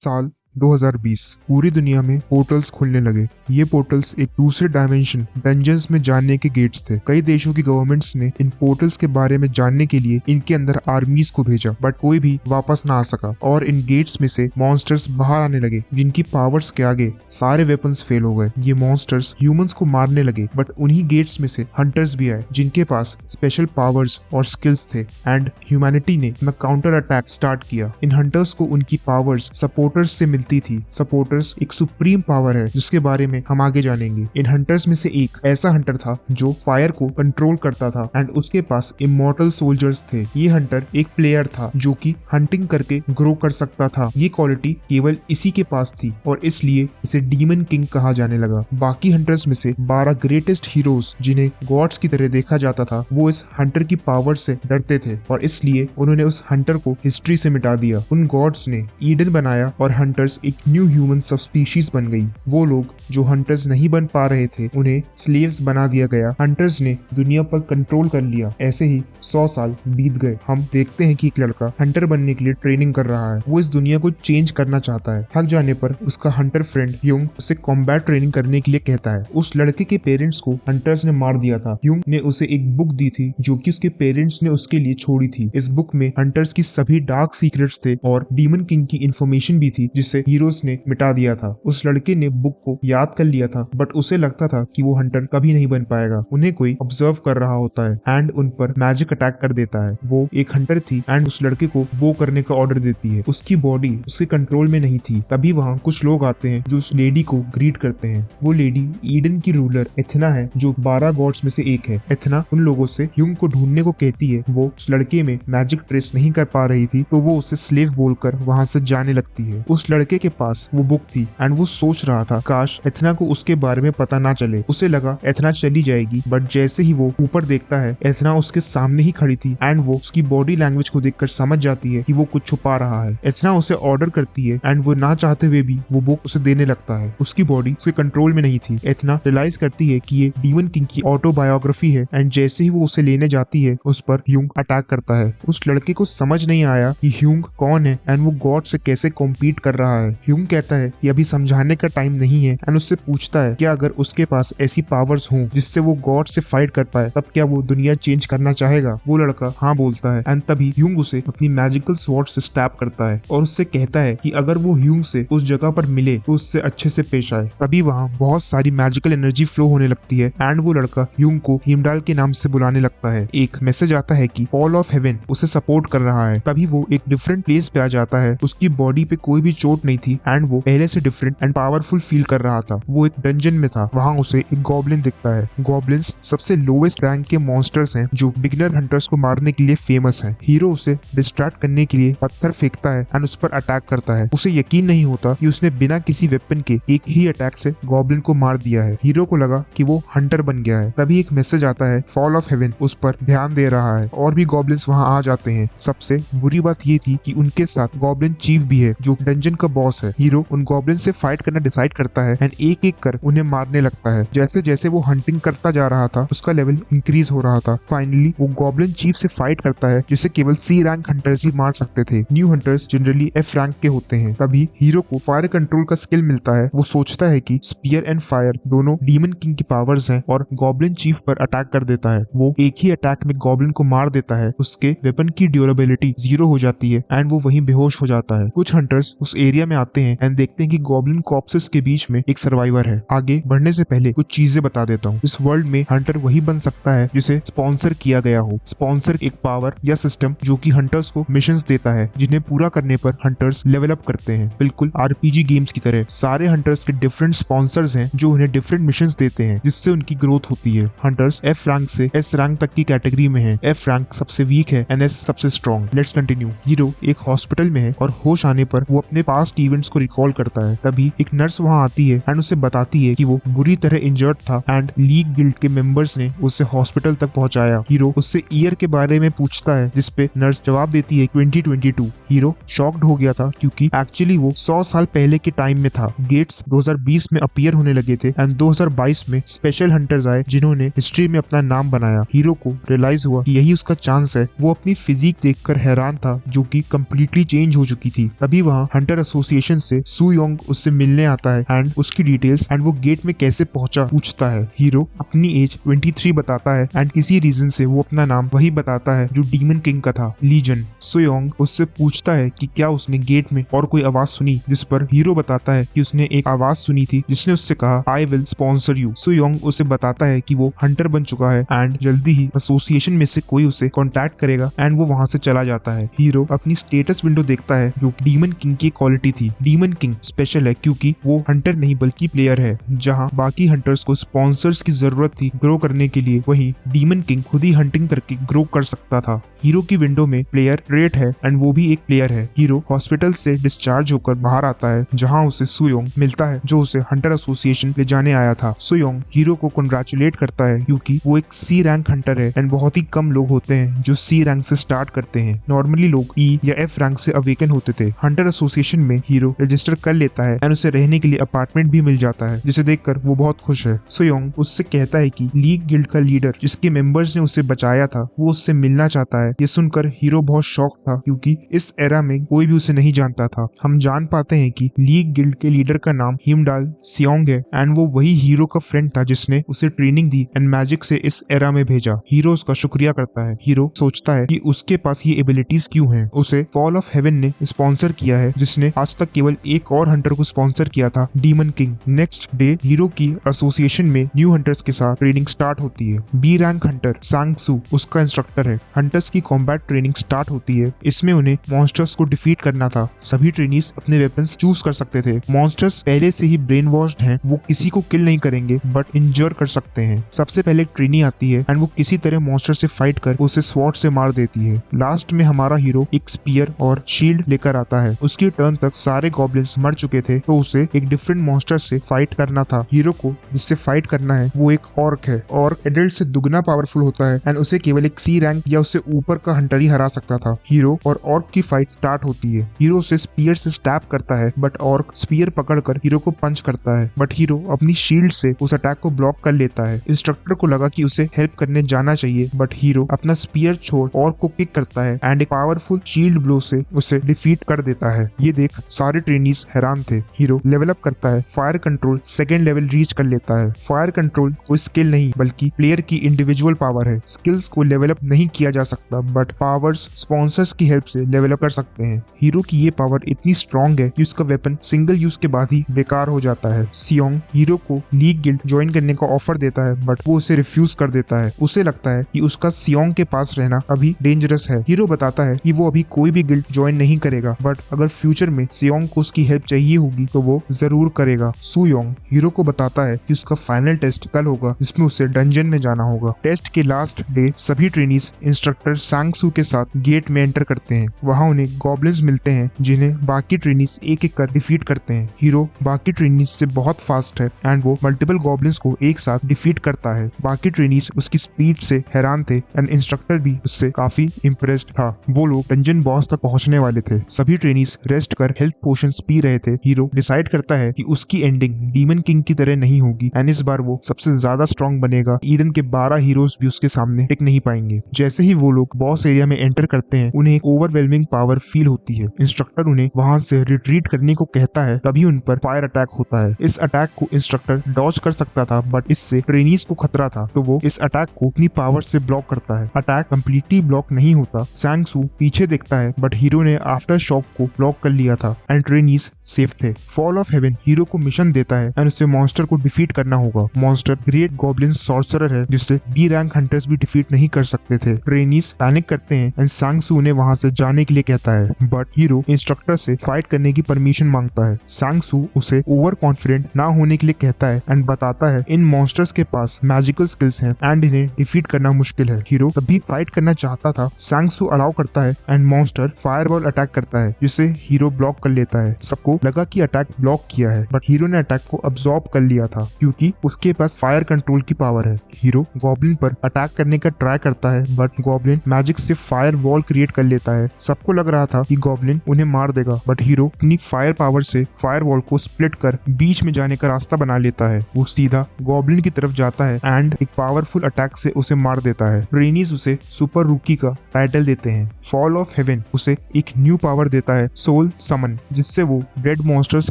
साल 2020 पूरी दुनिया में पोर्टल्स खुलने लगे। ये पोर्टल्स एक दूसरे डायमेंशन डंजन्स में जाने के गेट्स थे। कई देशों की गवर्नमेंट्स ने इन पोर्टल्स के बारे में जानने के लिए इनके अंदर आर्मीज को भेजा, बट कोई भी वापस ना आ सका और इन गेट्स में से मॉन्स्टर्स बाहर आने लगे जिनकी पावर्स के आगे सारे वेपन्स फेल हो गए। ये मॉन्स्टर्स ह्यूमंस को मारने लगे, बट उन्हीं गेट्स में से हंटर्स भी आए जिनके पास स्पेशल पावर्स और स्किल्स थे एंड ह्यूमैनिटी ने अपना काउंटर अटैक स्टार्ट किया। इन हंटर्स को उनकी पावर्स सपोर्टर्स से मिलती थी। सपोर्टर्स एक सुप्रीम पावर है जिसके बारे में हम आगे जानेंगे। इन हंटर्स में से एक ऐसा हंटर था जो फायर को कंट्रोल करता था एंड उसके पास इमॉर्टल सोल्जर्स थे। ये हंटर एक प्लेयर था जो कि हंटिंग करके ग्रो कर सकता था। ये क्वालिटी केवल इसी के पास थी और इसलिए इसे डीमन किंग कहा जाने लगा। बाकी हंटर्स में से 12 ग्रेटेस्ट हीरोज जिन्हें गॉड्स की तरह देखा जाता था, वो इस हंटर की पावर से डरते थे और इसलिए उन्होंने उस हंटर को हिस्ट्री से मिटा दिया। उन गॉड्स ने ईडन बनाया और हंटर्स एक न्यू ह्यूमन सब स्पीशीज बन गई। वो लोग जो हंटर्स नहीं बन पा रहे थे उन्हें स्लेव्स बना दिया गया। हंटर्स ने दुनिया पर कंट्रोल कर लिया। ऐसे ही 100 साल बीत गए। हम देखते हैं कि एक लड़का हंटर बनने के लिए ट्रेनिंग कर रहा है। वो इस दुनिया को चेंज करना चाहता है। थक जाने पर उसका हंटर फ्रेंड ह्यूंग उसे कॉम्बैट ट्रेनिंग करने के लिए कहता है। उस लड़के के पेरेंट्स को हंटर्स ने मार दिया था। ह्यूंग ने उसे एक बुक दी थी जो कि उसके पेरेंट्स ने उसके लिए छोड़ी थी। इस बुक में हंटर्स की सभी डार्क सीक्रेट्स थे और डीमन किंग की इंफॉर्मेशन भी थी जिसे हीरोज ने मिटा दिया था। उस लड़के ने बुक को याद कर लिया था, बट उसे लगता था कि वो हंटर कभी नहीं बन पाएगा। उन्हें कोई ऑब्जर्व कर रहा होता है एंड उन पर मैजिक अटैक कर देता है। वो एक हंटर थी एंड उस लड़के को वो करने का ऑर्डर देती है। उसकी बॉडी उसके कंट्रोल में नहीं थी। तभी वहाँ कुछ लोग आते हैं जो उस लेडी को ग्रीट करते हैं। वो लेडी ईडन की रूलर एथना है जो 12 गॉड्स में से एक है। एथना उन लोगों से ह्यूंग को ढूंढने को कहती है। वो उस लड़के में मैजिक ट्रेस नहीं कर पा रही थी तो वो उसे स्लेव बोलकर वहाँ से जाने लगती है। उस लड़के के पास वो बुक थी एंड वो सोच रहा था काश एथना को उसके बारे में पता ना चले। उसे लगा एथना चली जाएगी, बट जैसे ही वो ऊपर देखता है एथना उसके सामने ही खड़ी थी एंड वो उसकी बॉडी लैंग्वेज को देखकर समझ जाती है कि वो कुछ छुपा रहा है। एथना उसे ऑर्डर करती है एंड वो ना चाहते हुए भी वो बुक उसे देने लगता है। उसकी बॉडी उसके कंट्रोल में नहीं थी। एथना रियलाइज करती है कि ये डीमन किंग की ऑटोबायोग्राफी है एंड जैसे ही वो उसे लेने जाती है उस पर ह्यूंग अटैक करता है। उस लड़के को समझ नहीं आया कि ह्यूंग कौन है एंड वो गॉड से कैसे कॉम्पीट कर रहा है। ह्यूंग कहता है कि अभी समझाने का टाइम नहीं है एंड उससे पूछता है क्या अगर उसके पास ऐसी पावर्स हों जिससे वो गॉड से फाइट कर पाए तब क्या वो दुनिया चेंज करना चाहेगा। वो लड़का हाँ बोलता है एंड तभी ह्यूंग उसे अपनी मैजिकल स्वॉर्ड से स्टैब करता है और उससे कहता है कि अगर वो ह्यूंग से उस जगह पर मिले तो उससे अच्छे से पेश आए। तभी वहाँ बहुत सारी मैजिकल एनर्जी फ्लो होने लगती है एंड वो लड़का ह्यूंग को हिमडाल के नाम से बुलाने लगता है। एक मैसेज आता है कि फॉल ऑफ हेवन उसे सपोर्ट कर रहा है। तभी वो एक डिफरेंट प्लेस पे आ जाता है। उसकी बॉडी पे कोई भी चोट नहीं थी एंड वो पहले से डिफरेंट एंड पावरफुल फील कर रहा था। वो एक डंजन में था। वहाँ उसे एक गॉब्लिन दिखता है। गॉब्लिन्स सबसे लोवेस्ट रैंक के मॉन्स्टर्स हैं जो बिगिनर हंटर्स को मारने के लिए फेमस हैं। हीरो उसे डिस्ट्रैक्ट करने के लिए पत्थर फेंकता है एंड उस पर अटैक करता है। उसे यकीन नहीं होता कि उसने बिना किसी वेपन के एक ही अटैक से गॉब्लिन को मार दिया है। हीरो को लगा कि वो हंटर बन गया है। तभी एक मैसेज आता है फॉल ऑफ हेवन उस पर ध्यान दे रहा है और भी गॉब्लिन्स वहाँ आ जाते हैं। सबसे बुरी बात ये थी कि उनके साथ गॉब्लिन चीफ भी है जो डंजन का बॉस है। हीरो उन गॉब्लिन से फाइट करना डिसाइड करता है एंड एक एक कर उन्हें मारने लगता है। जैसे जैसे वो हंटिंग करता जा रहा था उसका लेवल इंक्रीज हो रहा था। फाइनली वो गॉब्लिन चीफ से फाइट करता है जिसे केवल सी रैंक हंटर्स ही मार सकते थे। New hunters generally F rank के होते हैं। तभी हीरो को फायर कंट्रोल का स्किल मिलता है। वो सोचता है कि स्पीयर एंड फायर दोनों डीमन किंग की पावर्स हैं और गॉब्लिन चीफ पर अटैक कर देता है। वो एक ही अटैक में गॉब्लिन को मार देता है। उसके वेपन की ड्यूरेबिलिटी 0 हो जाती है एंड वो वहीं बेहोश हो जाता है। कुछ हंटर्स उस एरिया में आते हैं एंड देखते हैं कि गॉब्लिन कॉर्प्सेस के बीच में एक सर्वाइवर है। आगे बढ़ने से पहले कुछ चीजें बता देता हूँ। इस वर्ल्ड में हंटर वही बन सकता है जिसे स्पॉन्सर किया गया हो। स्पॉन्सर एक पावर या सिस्टम जो कि हंटर्स को मिशंस देता है जिन्हें पूरा करने पर हंटर्स लेवल अप करते हैं। बिल्कुल आरपीजी गेम्स की तरह सारे हंटर्स के डिफरेंट स्पॉन्सर्स हैं जो उन्हें डिफरेंट मिशंस देते हैं जिससे उनकी ग्रोथ होती है। हंटर्स एफ रैंक से एस रैंक तक की कैटेगरी में है। एफ रैंक सबसे वीक है एंड एस सबसे स्ट्रॉन्ग। Let's continue. हीरो एक हॉस्पिटल में है और होश आने पर वो अपने पास्ट इवेंट्स को रिकॉल करता है। तभी एक नर्स वहाँ आती है एंड उसे बताती है कि वो बुरी तरह इंजर्ड था एंड लीग गिल्ड के मेंबर्स ने उसे हॉस्पिटल तक पहुंचाया। हीरो उससे ईयर के बारे में पूछता है जिसपे नर्स जवाब देती है 2022। हीरो शॉक्ड हो गया था क्योंकि एक्चुअली वो 100 साल पहले के टाइम में था। गेट्स 2020 में अपीयर होने लगे थे एंड 2022 में स्पेशल हंटर्स आए जिन्होंने हिस्ट्री में अपना नाम बनाया। हीरो को रियलाइज हुआ कि यही उसका चांस है। वो अपनी फिजिक देखकर हैरान था जो कि कम्प्लीटली चेंज हो चुकी थी। तभी वहाँ हंटर एसोसिएट एसोसिएशन से सू योंग उससे मिलने आता है एंड उसकी डिटेल्स एंड वो गेट में कैसे पहुंचा पूछता है। हीरो अपनी एज 23 बताता है एंड किसी रीजन से वो अपना नाम वही बताता है जो डीमन किंग का था, लीजन। सू योंग उससे पूछता है कि क्या उसने गेट में और कोई आवाज सुनी, जिस पर हीरो बताता है कि उसने एक आवाज सुनी थी जिसने उससे कहा I will sponsor you. Soo Young उसे बताता है कि वो हंटर बन चुका है एंड जल्दी ही एसोसिएशन में से कोई उसे कांटेक्ट करेगा एंड वो वहां से चला जाता है। हीरो अपनी स्टेटस विंडो देखता है जो डीमन किंग की क्वालिटी थी। डीमन किंग स्पेशल है क्योंकि वो हंटर नहीं बल्कि प्लेयर है। जहां बाकी हंटर्स को स्पॉन्सर्स की जरूरत थी ग्रो करने के लिए, वहीं डीमन किंग खुद ही हंटिंग करके ग्रो कर सकता था। हीरो की विंडो में प्लेयर रेट है एंड वो भी एक प्लेयर है। हीरो हॉस्पिटल से डिस्चार्ज होकर बाहर आता है जहां उसे सू योंग मिलता है जो उसे हंटर एसोसिएशन ले जाने आया था। सू योंग हीरो को कंग्रेचुलेट करता है क्योंकि वो एक सी रैंक हंटर है एंड बहुत ही कम लोग होते हैं जो सी रैंक से स्टार्ट करते हैं। नॉर्मली लोग ई या एफ रैंक से अवेकन होते थे। हंटर एसोसिएशन में हीरो रजिस्टर कर लेता है एंड उसे रहने के लिए अपार्टमेंट भी मिल जाता है जिसे देखकर वो बहुत खुश है। सू योंग उससे कहता है कि लीग गिल्ड का लीडर जिसके मेंबर्स ने उसे बचाया था वो उससे मिलना चाहता है। ये सुनकर हीरो बहुत शॉक था क्योंकि इस एरा में कोई भी उसे नहीं जानता था। हम जान पाते हैं कि लीग गिल्ड के लीडर का नाम हिमडाल सियोंग है एंड वो वही हीरो का फ्रेंड था जिसने उसे ट्रेनिंग दी एंड मैजिक से इस एरा में भेजा। हीरो उसका शुक्रिया करता है। हीरो सोचता है कि उसके पास ये एबिलिटीज क्यों हैं। उसे फॉल ऑफ हेवन ने स्पॉन्सर किया है जिसने आज तक केवल एक और हंटर को स्पॉन्सर किया था, demon king. Next day hero की एसोसिएशन में न्यू हंटर्स के साथ ट्रेनिंग स्टार्ट होती है। बी रैंक हंटर सांग सू उसका इंस्ट्रक्टर है। हंटर्स की कॉम्बैट ट्रेनिंग स्टार्ट होती है। इसमें उन्हें मॉन्स्टर्स को डिफीट करना था। सभी ट्रेनीज अपने वेपन्स चूज कर सकते थे। मॉन्स्टर्स पहले से ही ब्रेन वॉश्ड हैं, वो किसी को किल नहीं करेंगे बट इंजर कर सकते हैं। सबसे पहले एक ट्रेनी आती है एंड वो किसी तरह मॉन्स्टर से फाइट कर उसे स्वॉर्ड से मार देती है। लास्ट में हमारा हीरो एक स्पीयर और शील्ड लेकर आता है। उसकी टर्न तक सारे गॉब्लिन्स मर चुके थे तो उसे एक डिफरेंट मॉन्स्टर से फाइट करना था। हीरो को जिससे फाइट करना है वो एक ऑर्क है। ऑर्क एडल्ट से दुगना पावरफुल होता है एंड उसे केवल एक सी रैंक या उससे ऊपर का हंटर ही हरा सकता था। हीरो और ऑर्क की फाइट स्टार्ट होती है। हीरो उसे स्पीयर से स्टैप करता है बट ऑर्क स्पीयर पकड़कर हीरो को पंच करता है बट हीरो अपनी शील्ड से उस अटैक को ब्लॉक कर लेता है। इंस्ट्रक्टर को लगा कि उसे हेल्प करने जाना चाहिए बट हीरो अपना स्पीयर छोड़ ऑर्क को किक करता है एंड एक पावरफुल शील्ड ब्लो से उसे डिफीट कर देता है। ये देख सारे ट्रेनीज हैरान थे। हीरो लेवल अप करता है। Fire control second level reach कर लेता है। फायर कंट्रोल कोई स्किल नहीं बल्कि प्लेयर की इंडिविजुअल पावर है। स्किल्स को लेवल अप नहीं किया जा सकता बट पावर्स स्पॉन्सर्स की हेल्प से लेवल अप कर सकते हैं। हीरो की ये पावर इतनी स्ट्रॉन्ग है कि उसका वेपन सिंगल यूज के बाद ही बेकार हो जाता है। सियोंग हीरो को लीग गिल्ड ज्वाइन करने का ऑफर देता है बट वो उसे रिफ्यूज कर देता है। उसे लगता है कि उसका सियोंग के पास रहना अभी डेंजरस है। हीरो बताता है कि वो अभी कोई भी गिल्ड ज्वाइन नहीं करेगा बट अगर फ्यूचर में सियोंग को उसकी हेल्प चाहिए होगी तो वो जरूर करेगा। सू योंग हीरो को बताता है कि उसका फाइनल टेस्ट कल होगा जिसमें उसे डंजन में जाना होगा। टेस्ट के लास्ट डे सभी ट्रेनीज इंस्ट्रक्टर सांग सू के साथ गेट में एंटर करते हैं। वहाँ उन्हें गॉब्लिन्स मिलते हैं जिन्हें बाकी ट्रेनीज एक एक कर डिफीट करते हैं। हीरो बाकी ट्रेनीज से बहुत फास्ट है एंड वो मल्टीपल गॉब्लिन्स को एक साथ डिफीट करता है। बाकी ट्रेनीज उसकी स्पीड से हैरान थे एंड इंस्ट्रक्टर भी उससे काफी इम्प्रेस्ड था। वो लोग डंजन बॉस तक पहुंचने वाले थे। सभी ट्रेनीज रेस्ट कर हेल्थ पोशंस पी रहे थे। हीरो डिसाइड करता है कि उसकी एंडिंग डीमन किंग की तरह नहीं होगी एंड इस बार वो सबसे ज्यादा स्ट्रॉन्ग बनेगा। ईडन के 12 हीरोज भी उसके सामने टिक नहीं पाएंगे। जैसे ही वो लोग बॉस एरिया में एंटर करते हैं उन्हें एक ओवरवेलमिंग पावर फील होती है। इंस्ट्रक्टर उन्हें वहां से रिट्रीट करने को कहता है तभी उन पर फायर अटैक होता है। इस अटैक को इंस्ट्रक्टर डॉज कर सकता था बट इससे ट्रेनीज को खतरा था तो वो इस अटैक को अपनी पावर से ब्लॉक करता है। अटैक कंप्लीटली ब्लॉक नहीं होता। सांग सू पीछे देखता है बट हीरो ने आफ्टर शॉक को ब्लॉक कर लिया था एंड ट्रेनीज सेफ थे। फॉल ऑफ हेवन हीरो को मिशन देता है एंड उसे मॉन्स्टर को डिफीट करना होगा। मॉन्स्टर ग्रेट गॉब्लिन सॉर्सरर है जिससे बी रैंक हंटर्स भी डिफीट नहीं कर सकते थे। ट्रेनीज पैनिक करते हैं एंड सांग सू ने वहां से जाने के लिए कहता है बट हीरो इंस्ट्रक्टर से फाइट करने की परमिशन मांगता है। सांग सू उसे ओवर कॉन्फिडेंट ना होने के लिए कहता है एंड बताता है इन मॉन्स्टर्स के पास मैजिकल स्किल्स हैं एंड इन्हें डिफीट करना मुश्किल है। हीरो तभी फाइट करना चाहता था। सांग सू अलाउ करता है एंड मॉन्स्टर फायरबॉल अटैक करता है जिसे हीरो ब्लॉक कर लेता है। सबको लगा कि अटैक ब्लॉक किया है बट हीरो ने अटैक को अब्सॉर्ब कर लिया था क्योंकि उसके पास फायर कंट्रोल की पावर है। हीरो गॉब्लिन पर अटैक करने का ट्राई करता है बट गॉब्लिन मैजिक से फायर वॉल क्रिएट कर लेता है। सबको लग रहा था कि गॉब्लिन उन्हें मार देगा बट हीरो अपनी फायर पावर से फायर वॉल को स्प्लिट कर बीच में जाने का रास्ता बना लेता है। वो सीधा गॉब्लिन की तरफ जाता है एंड एक पावरफुल अटैक से उसे मार देता है। ट्रेनीज उसे सुपर रूकी का टाइटल देते हैं। फॉल ऑफ हेवन उसे एक न्यू पावर देता है, सोल समन। धन, जिससे वो डेड मॉन्स्टर्स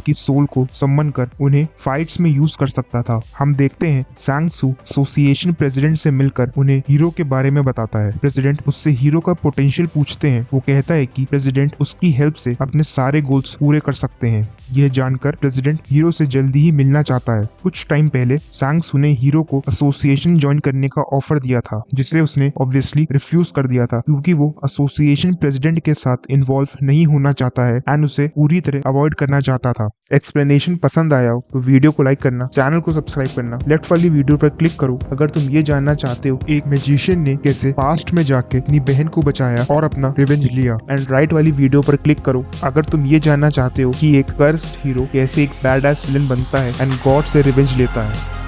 की सोल को सम्मन कर उन्हें फाइट्स में यूज कर सकता था। हम देखते हैं सांग सू एसोसिएशन प्रेसिडेंट से मिलकर उन्हें हीरो के बारे में बताता है। प्रेसिडेंट उससे हीरो का पोटेंशियल पूछते हैं। वो कहता है कि प्रेसिडेंट उसकी हेल्प से अपने सारे गोल्स पूरे कर सकते हैं। यह जानकर प्रेसिडेंट हीरो से जल्दी ही मिलना चाहता है। कुछ टाइम पहले सांग सू ने हीरो को एसोसिएशन ज्वाइन करने का ऑफर दिया था, जिसे उसने ऑब्वियसली रिफ्यूज कर दिया था, क्योंकि वो एसोसिएशन प्रेसिडेंट के साथ इन्वॉल्व नहीं होना चाहता है एंड उसे पूरी तरह अवॉइड करना चाहता था। एक्सप्लेनेशन पसंद आया हो तो वीडियो को लाइक करना, चैनल को सब्सक्राइब करना, लेफ्ट वाली वीडियो पर क्लिक करो अगर तुम ये जानना चाहते हो एक मैजिशियन ने कैसे पास्ट में जाके अपनी बहन को बचाया और अपना रिवेंज लिया, एंड राइट वाली वीडियो पर क्लिक करो अगर तुम ये जानना चाहते हो कि एक कर्स्ड हीरो कैसे एक बैड एस विलन बनता है एंड गॉड से रिवेंज लेता है।